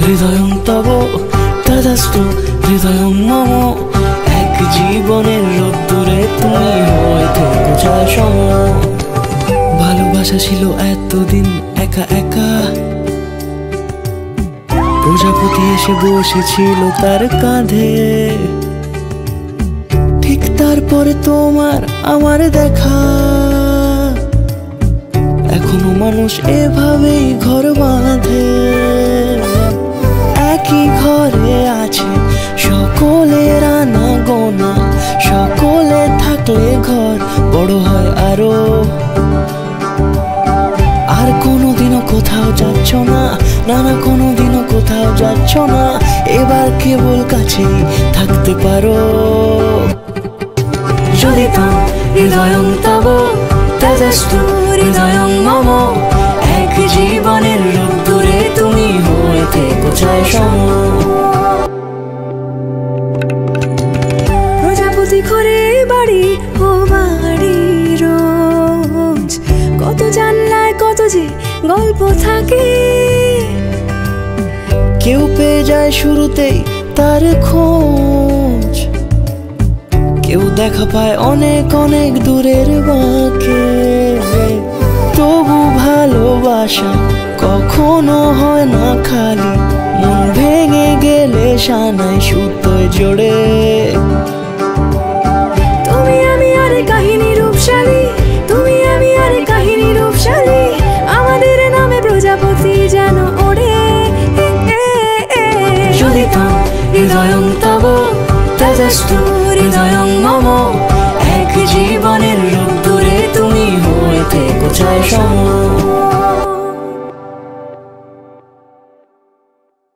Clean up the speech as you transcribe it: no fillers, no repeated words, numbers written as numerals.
হৃদয়ং তব তদাস্তু হৃদয়ং মম। এক জীবনের রোদ্দুরে তুমি হয়ে থেকো ছায়া সম। ভালোবাসা ছিল এতদিন একা একা, প্রজাপতি এসে বসেছিল তার কাঁধে। ঠিক তারপরে তোমার আমার দেখা, এখনো মানুষ এভাবেই ঘর বাঁধে। একই ঘরে আছে সকলের আনা গোনা, সকলে থাকলে ঘর বড় হয় আরো। আর কোনোদিনও কোথাও যাচ্ছ না, না না কোনোদিনও কোথাও যাচ্ছ না, এবার কেবল কাছেই থাকতে পারো। যদি তো হৃদয়ং তব তদাস্তু হৃদয়ং মম। এক জীবনের রোদ্দুরে তুমি হয়ে থেকো ছায়া সম। প্রজাপতি ঘরে বাড়ি ও বাড়ি রোজ, কত জানলায় কত যে গল্প থাকে। কেউ পেয়ে যায় শুরুতেই তার খোঁজ, কেউ দেখা পায় অনেক অনেক দূরের বাঁকে। তবু ভালোবাসা কখনো হয় না খালি, মন ভেঙে গেলে সানাই সুতোয় জোড়ে। তুমি আমি আর কাহিনী রূপশালী, তুমি আমি আর কাহিনী রূপশালী, আমাদের নামে প্রজাপতি যেন ওড়ে। যদি তো হৃদয়ং তব তদাস্তু হৃদয়ং মম। এক জীবনের রোদ্দুরে তুমি হয়ে থেকো ছায়া সম।